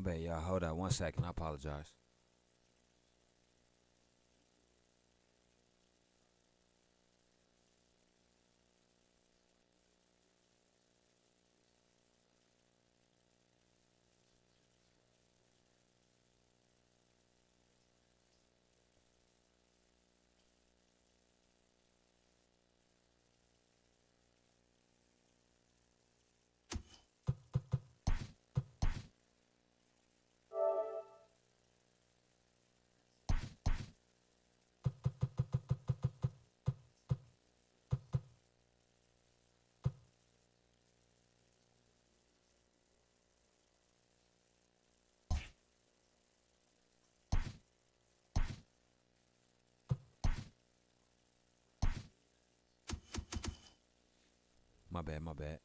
bad, y'all. Hold on 1 second. I apologize. My bad, my bad.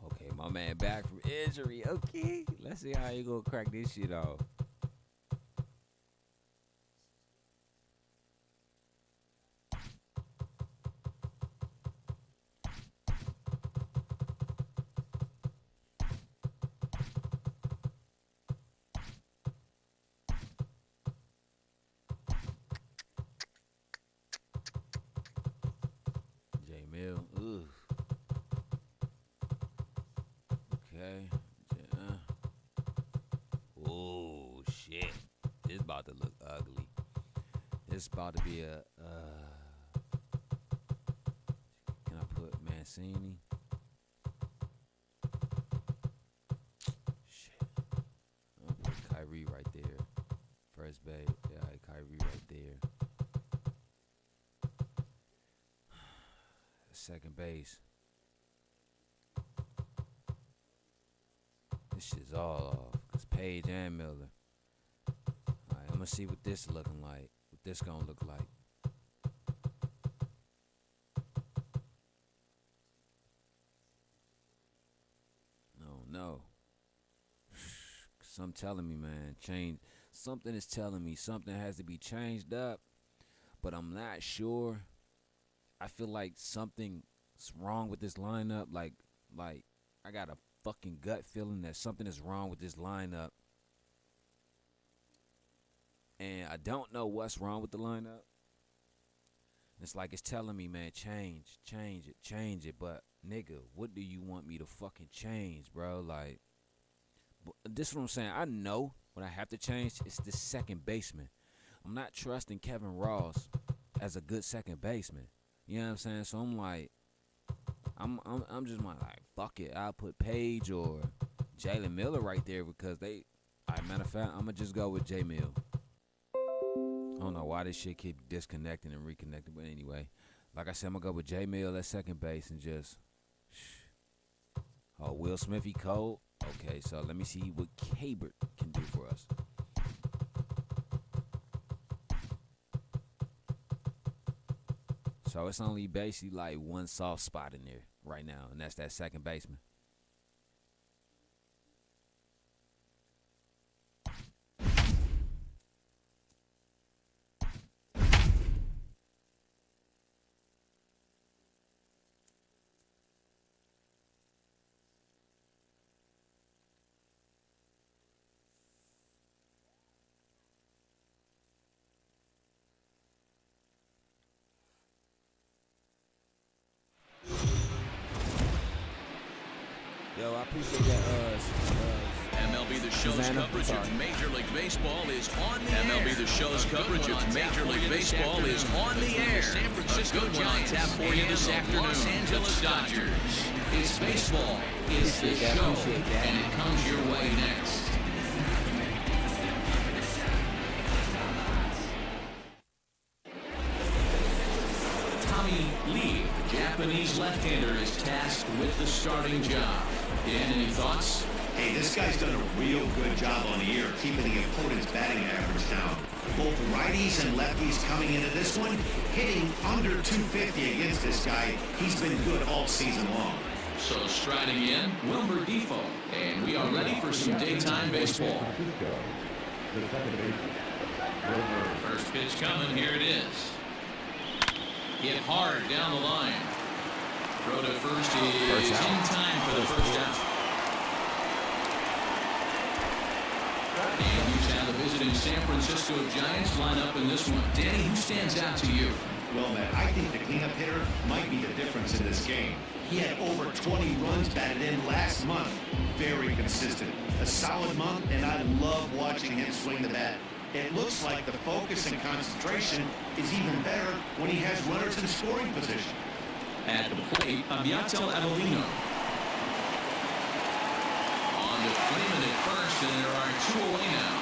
Okay, my man back from injury. Okay, let's see how you gonna crack this shit off. J Mill. Ooh. Okay. Oh shit. This about to look ugly. This about to be a. Can I put Mancini? Shit. I'm gonna put Kyrie right there. First base. Yeah, Kyrie right there. Second base. This shit's all off. It's Page and Miller. Alright, I'm gonna see what this looking like. What this gonna look like. No. Something telling me, man, change. Something is telling me something has to be changed up, but I'm not sure. I feel like something's wrong with this lineup. Like I got a fucking gut feeling that something is wrong with this lineup, and I don't know what's wrong with the lineup. It's like it's telling me, man, change it. But nigga, what do you want me to fucking change, bro? Like, this is what I'm saying. I know what I have to change. It's the second baseman. I'm not trusting Kevin Ross as a good second baseman. You know what I'm saying? So I'm like, I'm just like, fuck it. I'll put Page or Jalen Miller right there because they. Matter of fact, I'm gonna just go with J Mill. I don't know why this shit keep disconnecting and reconnecting, but anyway, like I said, I'm gonna go with J Mill at second base and just. Oh, Will Smith, he cold. Okay, so let me see what Cabert can do for us. So it's only basically like one soft spot in there right now, and that's that second baseman. Appreciate that. MLB The Show's coverage of Major League Baseball is on the air. MLB The Show's coverage of Major League Baseball is on the air. San Francisco Giants tap for you this afternoon. Los Angeles Dodgers. It's baseball. It's the show, and it comes your way next. Tommy Lee, the Japanese left-hander, is tasked with the starting job. Dan, any thoughts? Hey, this guy's done a real good job on the year keeping the opponent's batting average down. Both righties and lefties coming into this one, hitting under 250 against this guy. He's been good all season long. So striding in, Wilmer Defoe. And we are ready for some daytime baseball. First pitch coming, here it is. Hit hard down the line. Throw to first is in time for the first out. And here's how the visiting San Francisco Giants line up in this one. Danny, who stands out to you? Well, Matt, I think the cleanup hitter might be the difference in this game. He had over 20 runs batted in last month. Very consistent. A solid month, and I love watching him swing the bat. It looks like the focus and concentration is even better when he has runners in scoring position. At the plate, Abiatel Avelino. On to Freeman at first, and there are two away now.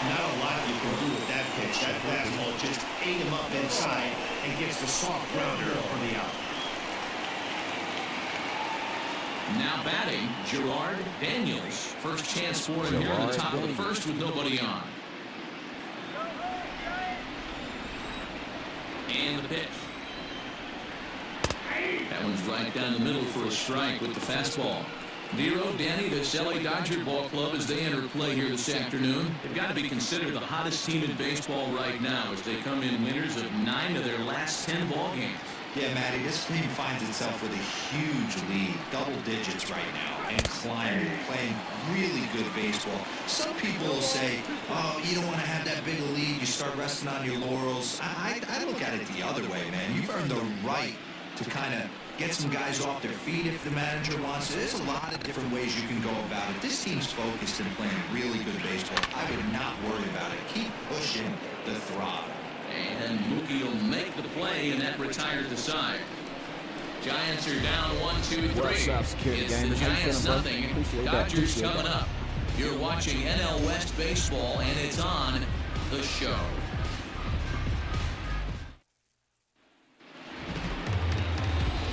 Not a lot you can do with that pitch. That fastball just ate him up inside and gets the soft grounder for the out. Now batting, Gerard Daniels. First chance for him here in the top of the first with nobody on. And the pitch. That one's right down the middle for a strike with the fastball. Nero, Danny, this LA Dodger ball club as they enter play here this afternoon. They've got to be considered the hottest team in baseball right now as they come in winners of 9 of their last 10 ball games. Yeah, Matty, this team finds itself with a huge lead, double digits right now, and climbing, playing really good baseball. Some people will say, oh, you don't want to have that big a lead, you start resting on your laurels. I look at it the other way, man. You've earned the right to kind of get some guys off their feet if the manager wants it. There's a lot of different ways you can go about it. This team's focused and playing really good baseball. I would not worry about it. Keep pushing the throttle. And Mookie will make the play, and that retired the side. Giants are down 1-2-3. It's the Giants nothing. Dodgers coming up. You're watching NL West Baseball, and it's on the show.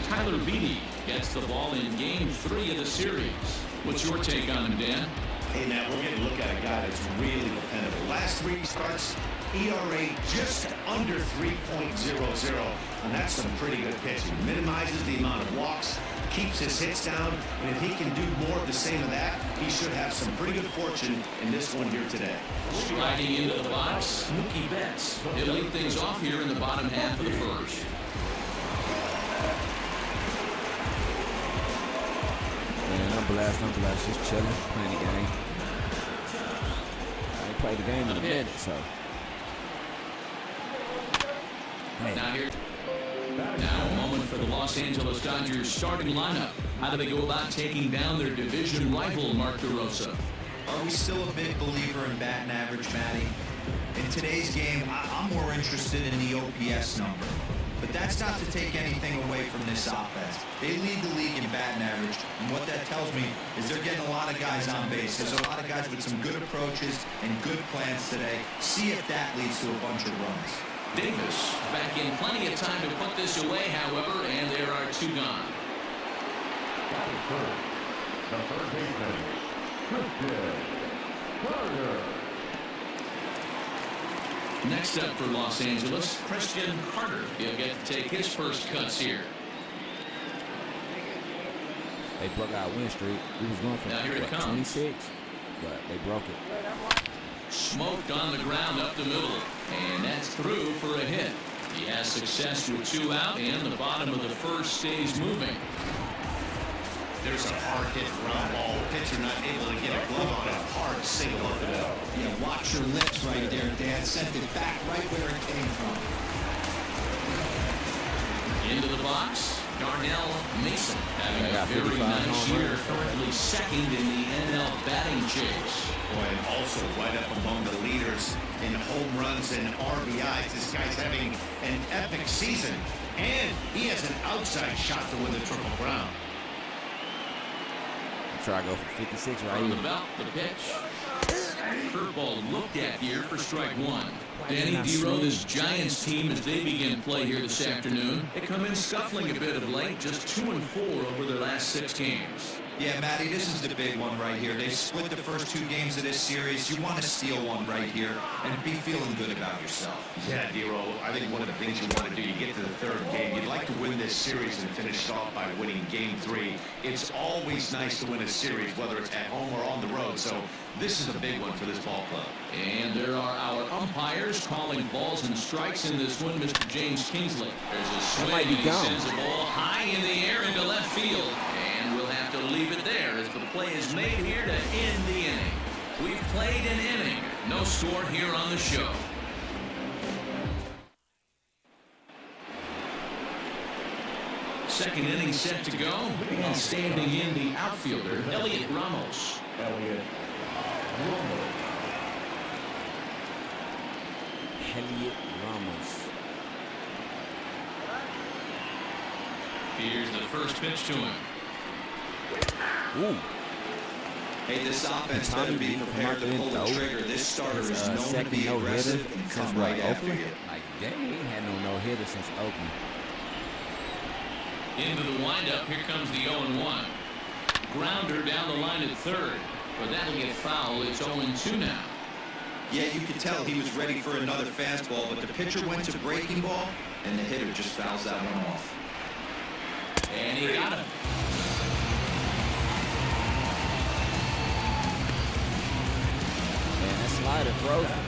Tyler Beede gets the ball in Game 3 of the series. What's your take on him, Dan? Hey, Matt, we're going to look at a guy that's really dependable. Last 3 starts, ERA just under 3.00, and that's some pretty good pitching. Minimizes the amount of walks, keeps his hits down, and if he can do more of the same of that, he should have some pretty good fortune in this one here today. Striding into the box, Mookie Betts. He'll lead things off here in the bottom half of the first. I'm blessed, just chilling, playing the game. I ain't played the game in a minute, so. Hey. Now a moment for the Los Angeles Dodgers starting lineup. How do they go about taking down their division rival, Mark DeRosa? Are we still a big believer in batting average, Matty? In today's game, I'm more interested in the OPS number. But that's not to take anything away from this offense. They lead the league in batting average, and what that tells me is they're getting a lot of guys on base. There's a lot of guys with some good approaches and good plans today. See if that leads to a bunch of runs. Davis back in plenty of time to put this away, however, and there are 2 gone. The third baseman, Christian Carter. Next up for Los Angeles, Christian Carter. He'll get to take his first cuts here. They broke our win streak. We was going for now here it comes. 26, but they broke it. Smoked on the ground up the middle, and that's through for a hit. He has success with 2 out, and the bottom of the first stays moving. There's a hard hit ground ball. Pitcher not able to get a glove on it. Hard single up the middle. Yeah, watch your lips right there, Dan. Sent it back right where it came from. Into the box. Darnell Mason having a got very 55 nice home year, runs. currently second in the NL batting chase. Boy, and also right up among the leaders in home runs and RBIs. This guy's having an epic season, and he has an outside shot to win the Triple Crown. Try to go for 56 right From the here. belt, the pitch. Curveball looked at here for strike one. did Danny not D-Row, swing? this Giants team, as they begin play here this afternoon, they come in scuffling a bit of late, just 2-4 over their last 6 games. Yeah, Matty, this is the big one right here. They split the first 2 games of this series. You want to steal one right here and be feeling good about yourself. Yeah, Dero, I think one of the things you want to do, you get to the third game, you'd like to win this series and finish it off by winning game 3. It's always nice to win a series, whether it's at home or on the road, so this is a big one for this ball club. And there are our umpires calling balls and strikes in this one, Mr. James Kingsley. There's a swing, might be and he gone. sends the ball high in the air into left field. And we'll have to leave it there as the play is made here to end the inning. We've played an inning. No score here on the show. Second inning set to go. And standing in the outfielder, Elliot Ramos. Elliot Ramos. Elliot Ramos. Here's the first pitch to him. Ooh. Hey, this offense Tommy better be B prepared to come out pull there the and trigger. This starter His, is known to second be no-hitter aggressive and since come right what, after Oakland? you. Like, dang, he ain't had no no-hitter since Oakland. Into the windup. Here comes the 0-1. Grounder down the line at third. But that'll get foul. It's 0-2 now. Yeah, you could tell he was ready for another fastball, but the pitcher went to breaking ball, and the hitter just fouls that one off. And he got him. Man, that slider frozen.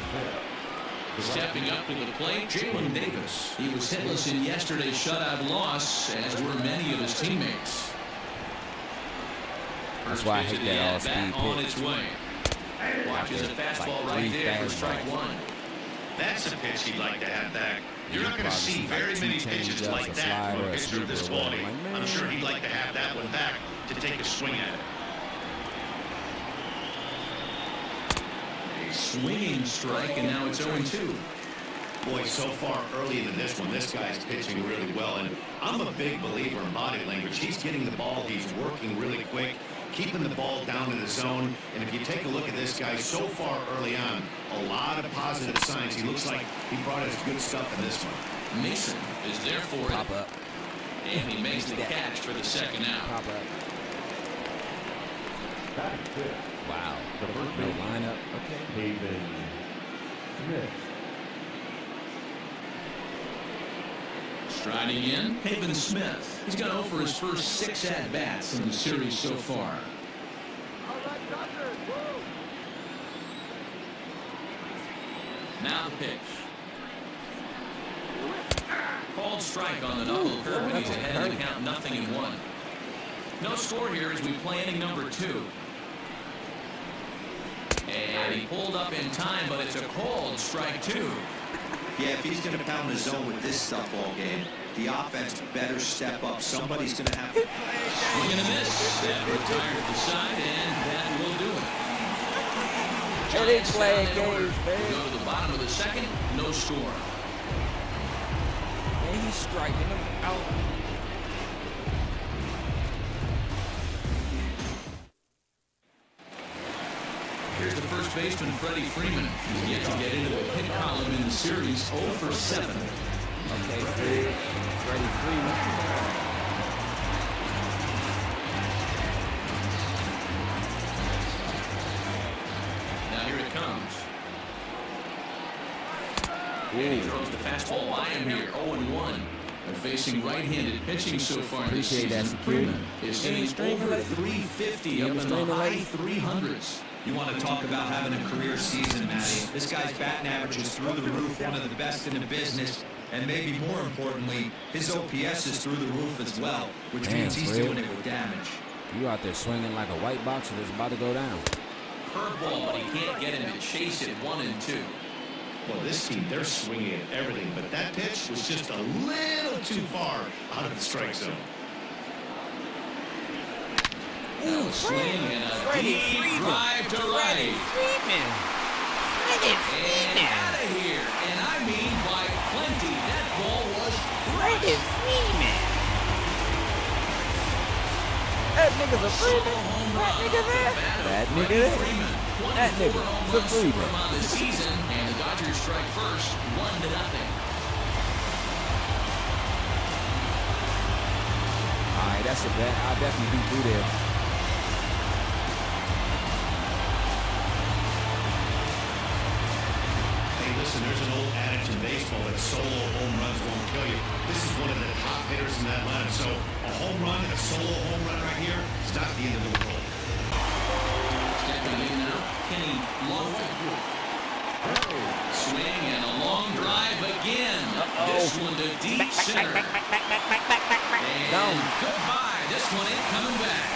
Stepping up to the plate, Jalen Davis. He was hitless in yesterday's shutout loss, as were many of his teammates. That's why I hate that Bat all-speed on pitch. its way. Watches a fastball right there for strike one. That's a pitch he'd like to have back. You're You're not going to probably see see very like many two pitches changeups, like a that from slider, a a pitcher of this sweeper, quality. like, man. I'm sure he'd like to have that one back to take a swing at it. A swinging strike, and now it's 0-2. Boy, so far early into this one, this guy's pitching really well, and I'm a big believer in body language. He's getting the ball, he's working really quick, keeping the ball down in the zone, and if you take a look at this guy so far early on, a lot of positive signs. He looks like he brought us good stuff in this one. Mason is there for Pop it, up. and he makes the catch for the second out. Pop up. Batting fifth, Wow. the first No baseman, lineup. Okay. Haven Smith. Striding in, Haven Smith. He's gone over his first 6 at-bats in the series so far. Now the pitch. Called strike on the knuckle curve, and he's ahead in the count, 0-1. No score here as we play inning number 2. And he pulled up in time, but it's a called strike 2. Yeah, if he's going to pound the zone with this stuff all game, the offense better step up. Somebody's going to have to. Swing and a miss. That retired to the side, and that will do it. Hey, they playing Giants down in order. games, man. We go to the bottom of the second. No score. And he's striking him out. Here's the first baseman, Freddie Freeman. He's yet to get into the hit column in the series, 0 for 7. Okay, Freddie Freeman. Now here it comes. And he throws the fastball by him here, 0-1. And facing right-handed pitching so far this Appreciate that season, security. Freeman is You ain't hitting streaming over lately? 350 You up ain't in the streaming high lately? 300s. You want to talk about having a career season, Matty. This guy's batting average is through the roof, one of the best in the business. And maybe more importantly, his OPS is through the roof as well, which Damn, means he's Fred. doing it with damage. You out there swinging like a white boxer that's about to go down. Curveball, but he can't get him to chase it 1 and 2. Well, this team, they're swinging at everything, but that pitch was just a little too far out of the strike zone. Now a swing and a deep drive to right. Freeman. And out of here. And I mean by plenty. That ball was Freddie Freeman. That nigga's a Freeman. That nigga there. That nigga there. That nigga's a Freeman. On the season, and the Dodgers strike first, 1-0. All right, that's a bet. I'll definitely be through there. Hey, listen, there's an old adage in baseball that solo home runs won't kill you. This is one of the top hitters in that lineup. So a home run, a solo home run right here, is not the end of the world. Stepping in now, Kenny Lofton. Swing and a long drive again. This one to deep center. And goodbye. This one ain't coming back.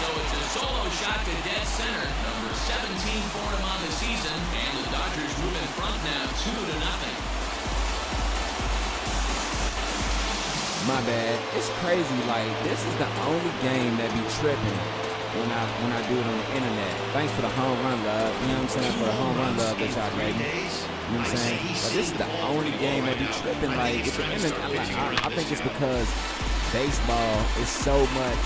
So it's a solo shot to dead center. Number 17 for him on the season. And the Dodgers move in front now 2-0. My bad. It's crazy. Like, this is the only game that be tripping when I do it on the internet. Thanks for the home run love. You know what I'm saying? For the home run love that y'all gave me. You know what I'm saying? But this is the only game that be tripping. Like, if the internet, I think it's because baseball is so much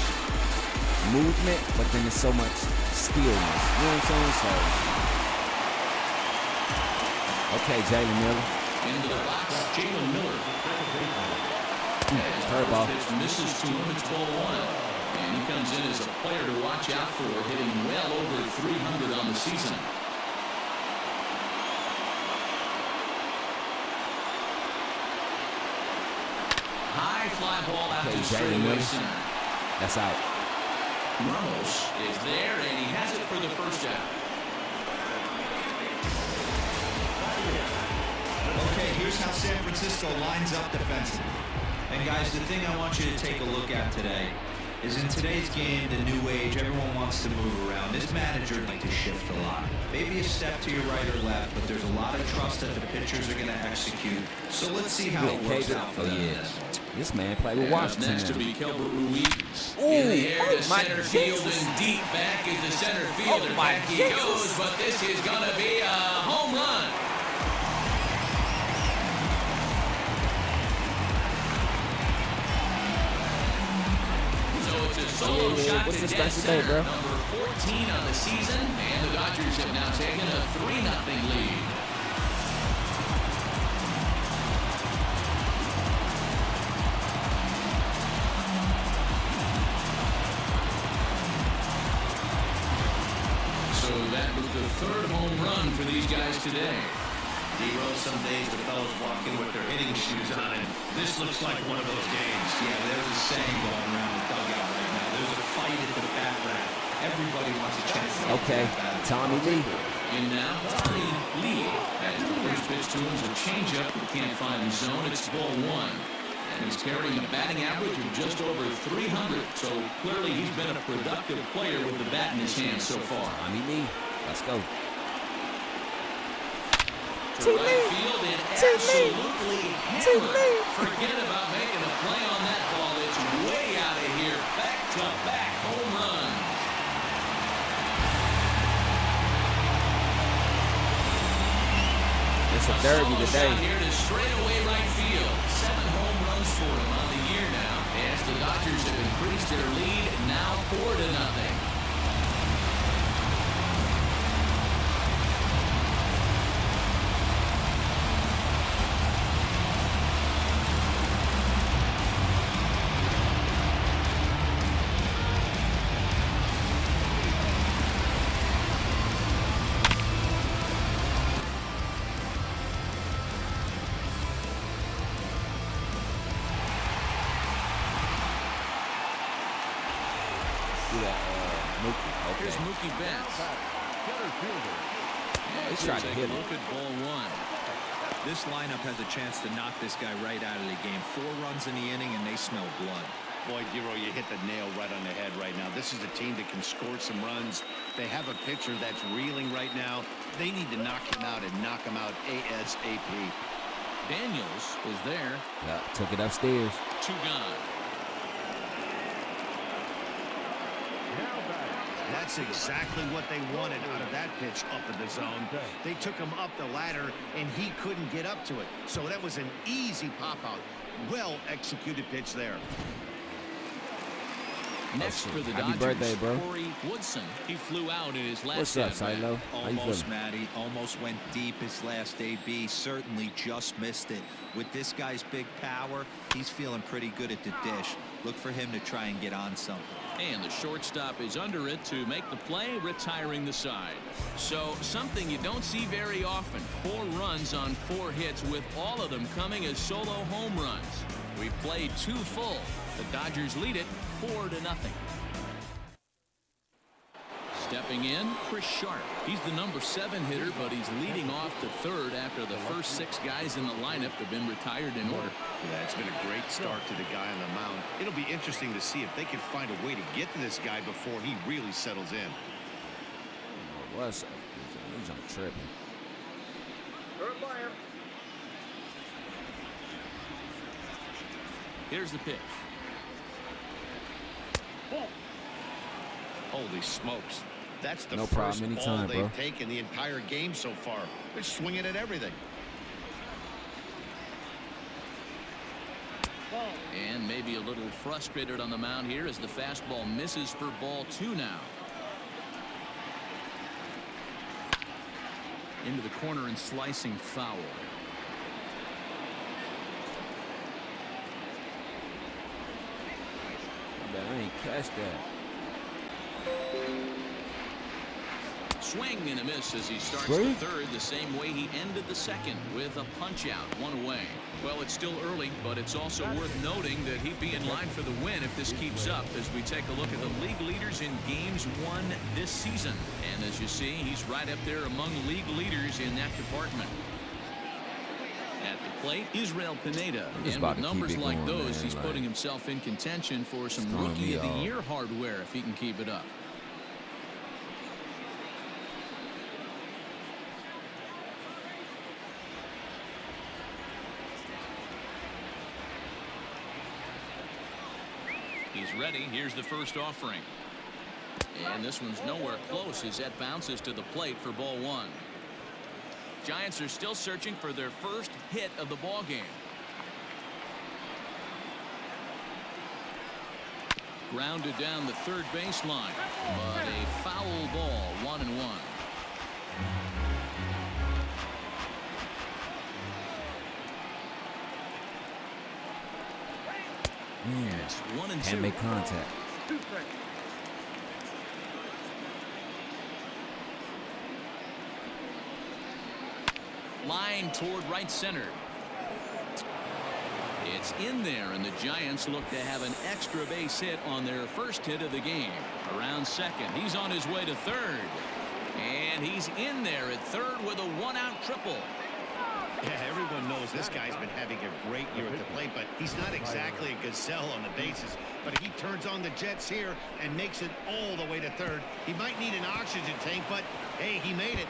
movement, but then it's so much stillness. You know what I'm saying? So, okay, Jalen Miller. Into the box, Jalen Miller. Curveball. Pitch misses to him. It's ball one. And he comes in as a player to watch out for, hitting well over 300 on the season. High fly ball out to straightaway center. That's out. Ramos is there, and he has it for the first out. Okay, here's how San Francisco lines up defensively. And guys, the thing I want you to take a look at today is in today's game, the new age, everyone wants to move around. This manager likes to shift a lot. Maybe a step to your right or left, but there's a lot of trust that the pitchers are going to execute. So let's see how it works out for them. Yeah. This man played with Washington. Next to be Kelbert Ruiz. Ooh, in the air to my center field Jesus. and deep back is the center fielder. My Back he Jesus. goes, but this is going to be a home run. It's a solo shot what's to the dead special day, center. bro? Number 14 on the season, and the Dodgers have now taken a 3-0 lead. So that was the third home run for these guys today. D-Rose, some days the fellas walk in with their hitting shoes on, and this looks like one of those games. Yeah, there's a saying going around the dugout right now. There's a fight at the bat rack. Everybody wants a chance to get Okay, to that bat. Tommy Lee. And now, Tommy Lee. As the first pitch to him is a changeup. He can't find the zone. It's ball one. And he's carrying a batting average of just over 300. So clearly he's been a productive player with the bat in his hand so far. Tommy Lee. Let's go. To right field and absolutely hammered. Forget about making a play on that ball. It's way out of here. Back-to-back home run. It's a derby solo today. shot here to straightaway right field. 7 home runs for him on the year now. As the Dodgers have increased their lead, now 4-0. Here's Mookie Betts. He tried to hit him. Look at ball one. This lineup has a chance to knock this guy right out of the game. 4 runs in the inning, and they smell blood. Boy, Dero, you hit the nail right on the head right now. This is a team that can score some runs. They have a pitcher that's reeling right now. They need to knock him out and knock him out ASAP. Daniels is there. Yeah, took it upstairs. 2 gone. That's exactly what they wanted out of that pitch up in the zone. They took him up the ladder, and he couldn't get up to it. So that was an easy pop-out. Well-executed pitch there. Next for the Happy Dodgers, birthday, bro. Corey Woodson. He flew out in his last What's up, at-bat. Silo? How you Almost, feeling? Matty. Almost went deep his last AB. Certainly just missed it. With this guy's big power, he's feeling pretty good at the dish. Look for him to try and get on something. And the shortstop is under it to make the play, retiring the side. So something you don't see very often. 4 runs on 4 hits, with all of them coming as solo home runs. We've played 2 full. The Dodgers lead it 4-0. Stepping in, Chris Sharp. He's the number 7 hitter, but he's leading off to third after the first 6 guys in the lineup have been retired in order. Yeah, it's been a great start to the guy on the mound. It'll be interesting to see if they can find a way to get to this guy before he really settles in. What's up? He's on tripping. Here's the pitch. Holy smokes. That's the No first problem, ball anytime, they've bro. taken the entire game so far. They're swinging at everything. And maybe a little frustrated on the mound here as the fastball misses for ball 2 now. Into the corner and slicing foul. I ain't catch that. Swing and a miss as he starts the third the same way he ended the second, with a punch out, 1 away. Well, it's still early, but it's also worth noting that he'd be in line for the win if this keeps up, as we take a look at the league leaders in games won this season. And as you see, he's right up there among league leaders in that department. At the plate, Israel Pineda. And with numbers like those, he's putting himself in contention for some Rookie of the Year hardware if he can keep it up. He's ready. Here's the first offering. And this one's nowhere close as that bounces to the plate for ball 1. Giants are still searching for their first hit of the ball game. Grounded down the third baseline, but a foul ball, 1-1. It's 1-2. Can't make contact. Line toward right center. It's in there, and the Giants look to have an extra base hit on their first hit of the game. Around second, he's on his way to third, and he's in there at third with a 1-out triple. Yeah, everyone knows this guy's been having a great year at the plate, but he's not exactly a gazelle on the bases. But if he turns on the jets here and makes it all the way to third, he might need an oxygen tank, but hey, he made it.